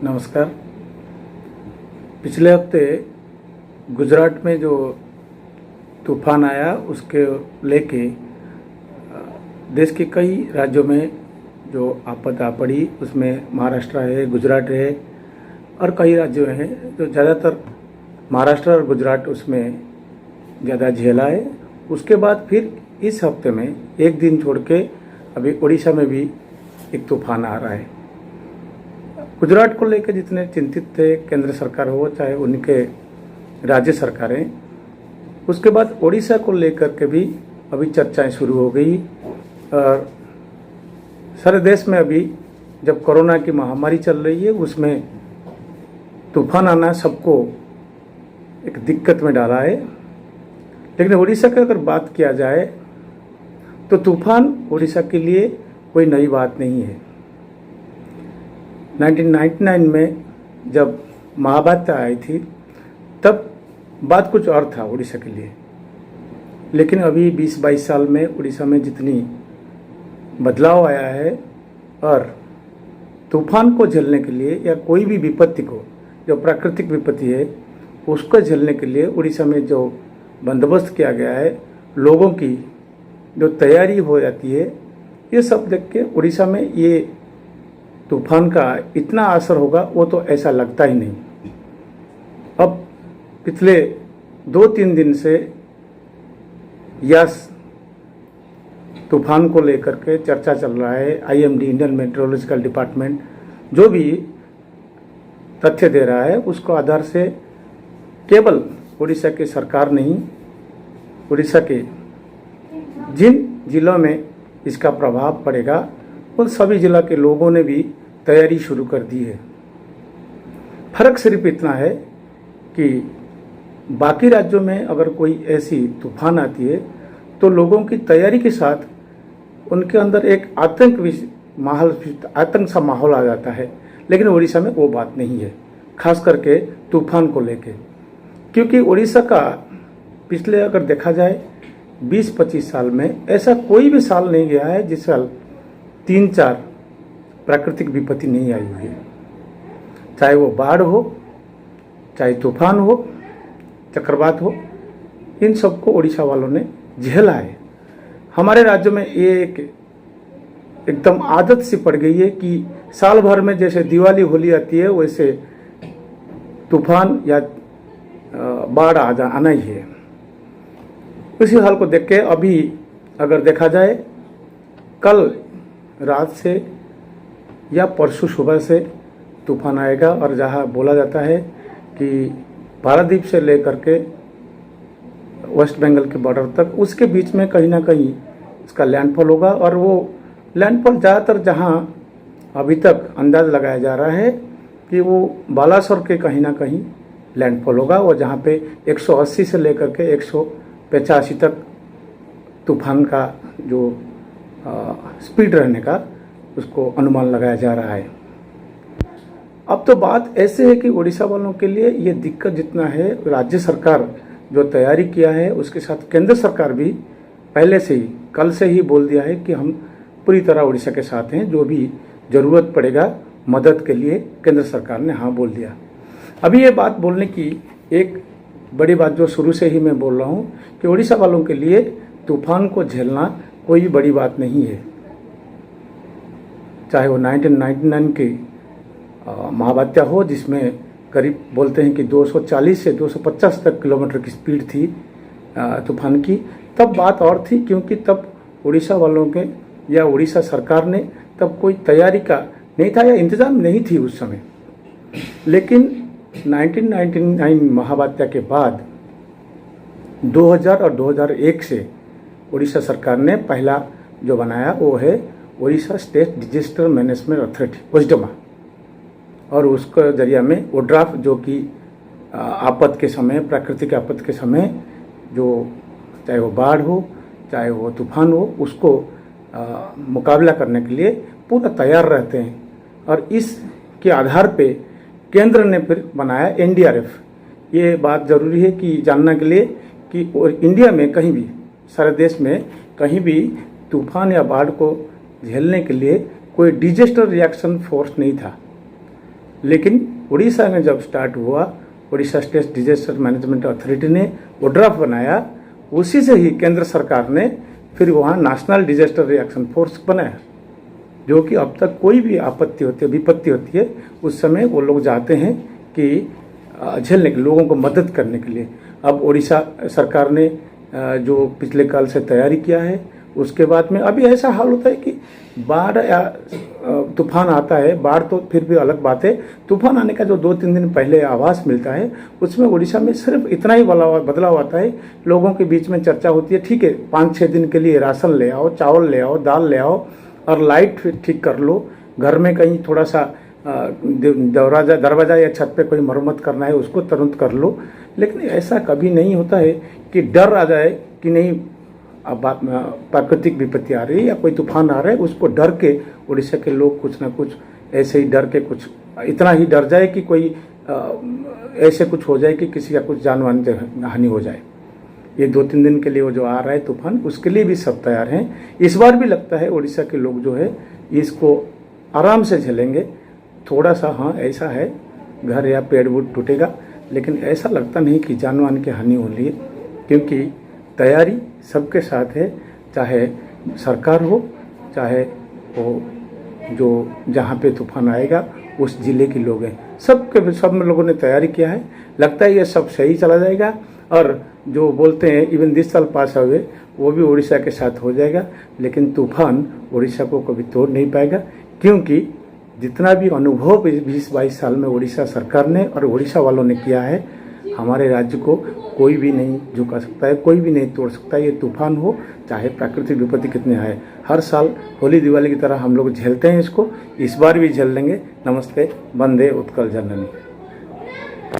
नमस्कार। पिछले हफ्ते गुजरात में जो तूफान आया उसके लेके देश के कई राज्यों में जो आपदा पड़ी उसमें महाराष्ट्र है, गुजरात है और कई राज्यों हैं जो ज़्यादातर महाराष्ट्र और गुजरात उसमें ज़्यादा झेला है। उसके बाद फिर इस हफ्ते में एक दिन छोड़ के अभी उड़ीसा में भी एक तूफान आ रहा है। गुजरात को लेकर जितने चिंतित थे केंद्र सरकार हो चाहे उनके राज्य सरकारें, उसके बाद उड़ीसा को लेकर के भी अभी चर्चाएं शुरू हो गई। और सारे देश में अभी जब कोरोना की महामारी चल रही है उसमें तूफान आना सबको एक दिक्कत में डाला है। लेकिन उड़ीसा की अगर बात किया जाए तो तूफान उड़ीसा के लिए कोई नई बात नहीं है। 1999 में जब महाबात्या आई थी तब बात कुछ और था उड़ीसा के लिए, लेकिन अभी 20-22 साल में उड़ीसा में जितनी बदलाव आया है और तूफान को झेलने के लिए या कोई भी विपत्ति को, जो प्राकृतिक विपत्ति है उसको झेलने के लिए उड़ीसा में जो बंदोबस्त किया गया है, लोगों की जो तैयारी हो जाती है, ये सब देख के उड़ीसा में ये तूफान का इतना असर होगा वो तो ऐसा लगता ही नहीं। अब पिछले 2-3 दिन से यस तूफान को लेकर के चर्चा चल रहा है। IMD इंडियन मेट्रोलॉजिकल डिपार्टमेंट जो भी तथ्य दे रहा है उसको आधार से केवल उड़ीसा की सरकार नहीं, उड़ीसा के जिन जिलों में इसका प्रभाव पड़ेगा उन सभी जिला के लोगों ने भी तैयारी शुरू कर दी है। फर्क सिर्फ इतना है कि बाकी राज्यों में अगर कोई ऐसी तूफान आती है तो लोगों की तैयारी के साथ उनके अंदर एक आतंक सा माहौल आ जाता है, लेकिन उड़ीसा में वो बात नहीं है, खास करके तूफान को लेके। क्योंकि उड़ीसा का पिछले अगर देखा जाए 20-25 साल में ऐसा कोई भी साल नहीं गया है जिस साल 3-4 प्राकृतिक विपत्ति नहीं आई हुई है, चाहे वो बाढ़ हो, चाहे तूफान हो, चक्रवात हो, इन सबको उड़ीसा वालों ने झेला है। हमारे राज्य में ये एकदम आदत सी पड़ गई है कि साल भर में जैसे दिवाली होली आती है वैसे तूफान या बाढ़ आना ही है। उसी हाल को देख के अभी अगर देखा जाए कल रात से या परसों सुबह से तूफान आएगा और जहां बोला जाता है कि पारादीप से लेकर के वेस्ट बंगाल के बॉर्डर तक उसके बीच में कहीं ना कहीं इसका लैंडफॉल होगा। और वो लैंडफॉल ज़्यादातर जहां अभी तक अंदाज लगाया जा रहा है कि वो बालासोर के कहीं ना कहीं लैंडफॉल होगा, और जहां पे 180 से लेकर के 185 तक तूफान का जो स्पीड रहने का उसको अनुमान लगाया जा रहा है। अब तो बात ऐसे है कि उड़ीसा वालों के लिए ये दिक्कत जितना है, राज्य सरकार जो तैयारी किया है उसके साथ केंद्र सरकार भी पहले से ही कल से ही बोल दिया है कि हम पूरी तरह उड़ीसा के साथ हैं, जो भी ज़रूरत पड़ेगा मदद के लिए केंद्र सरकार ने हाँ बोल दिया। अभी ये बात बोलने की एक बड़ी बात जो शुरू से ही मैं बोल रहा हूँ कि उड़ीसा वालों के लिए तूफान को झेलना कोई बड़ी बात नहीं है, चाहे वो 1999 की महाबात्या हो जिसमें करीब बोलते हैं कि 240 से 250 तक किलोमीटर की स्पीड थी तूफान की। तब बात और थी क्योंकि तब उड़ीसा वालों के या उड़ीसा सरकार ने तब कोई तैयारी का नहीं था या इंतज़ाम नहीं थी उस समय। लेकिन 1999 महाबात्या के बाद 2000 और 2001 से उड़ीसा सरकार ने पहला जो बनाया वो है Orissa state disaster management authority OSDMA, और उसके जरिया में ओड्राफ जो कि आपद के समय, प्राकृतिक आपद के समय जो चाहे वो बाढ़ हो चाहे वो तूफान हो उसको मुकाबला करने के लिए पूरा तैयार रहते हैं। और इसके आधार पे केंद्र ने फिर बनाया NDRF। ये बात ज़रूरी है कि जानना के लिए कि इंडिया में कहीं भी, सारे देश में कहीं भी तूफान या बाढ़ को झेलने के लिए कोई डिजास्टर रिएक्शन फोर्स नहीं था। लेकिन उड़ीसा में जब स्टार्ट हुआ, Orissa state disaster management authority ने वो ड्राफ्ट बनाया, उसी से ही केंद्र सरकार ने फिर वहाँ नेशनल डिजास्टर रिएक्शन फोर्स बनाया, जो कि अब तक कोई भी आपत्ति होती है, विपत्ति होती है, उस समय वो लोग जाते हैं कि झेलने के, लोगों को मदद करने के लिए। अब उड़ीसा सरकार ने जो पिछले काल से तैयारी किया है, उसके बाद में अभी ऐसा हाल होता है कि बाढ़ या तूफान आता है, बाढ़ तो फिर भी अलग बात है, तूफान आने का जो 2-3 दिन पहले आवाज़ मिलता है, उसमें उड़ीसा में सिर्फ इतना ही बदलाव आता है। लोगों के बीच में चर्चा होती है, ठीक है 5-6 दिन के लिए राशन ले आओ, चावल ले आओ, दाल ले आओ, और लाइट ठीक कर लो, घर में कहीं थोड़ा सा दरवाजा या छत पे कोई मरम्मत करना है उसको तुरंत कर लो। लेकिन ऐसा कभी नहीं होता है कि डर आ जाए कि नहीं अब प्राकृतिक विपत्ति आ रही है या कोई तूफान आ रहा है, उसको डर के उड़ीसा के लोग कुछ ना कुछ ऐसे ही डर के, कुछ इतना ही डर जाए कि कोई ऐसे कुछ हो जाए कि किसी का कुछ जान हानि हो जाए। ये 2-3 दिन के लिए वो जो आ रहा है तूफान, उसके लिए भी सब तैयार हैं। इस बार भी लगता है उड़ीसा के लोग जो है इसको आराम से झेलेंगे। थोड़ा सा हाँ ऐसा है, घर या पेड़ वुड टूटेगा, लेकिन ऐसा लगता नहीं कि जान की हानि हो रही है, क्योंकि तैयारी सबके साथ है, चाहे सरकार हो, चाहे वो जो जहाँ पे तूफान आएगा उस ज़िले के लोग हैं, सब लोगों ने तैयारी किया है। लगता है ये सब सही चला जाएगा, और जो बोलते हैं इवन 20 साल पास हुए वो भी उड़ीसा के साथ हो जाएगा, लेकिन तूफान उड़ीसा को कभी तोड़ नहीं पाएगा, क्योंकि जितना भी अनुभव 20-22 साल में उड़ीसा सरकार ने और उड़ीसा वालों ने किया है, हमारे राज्य को कोई भी नहीं झुका सकता है, कोई भी नहीं तोड़ सकता है। ये तूफान हो चाहे प्राकृतिक विपत्ति कितने आए, हर साल होली दिवाली की तरह हम लोग झेलते हैं इसको, इस बार भी झेल लेंगे। नमस्ते, वंदे उत्कल जननी।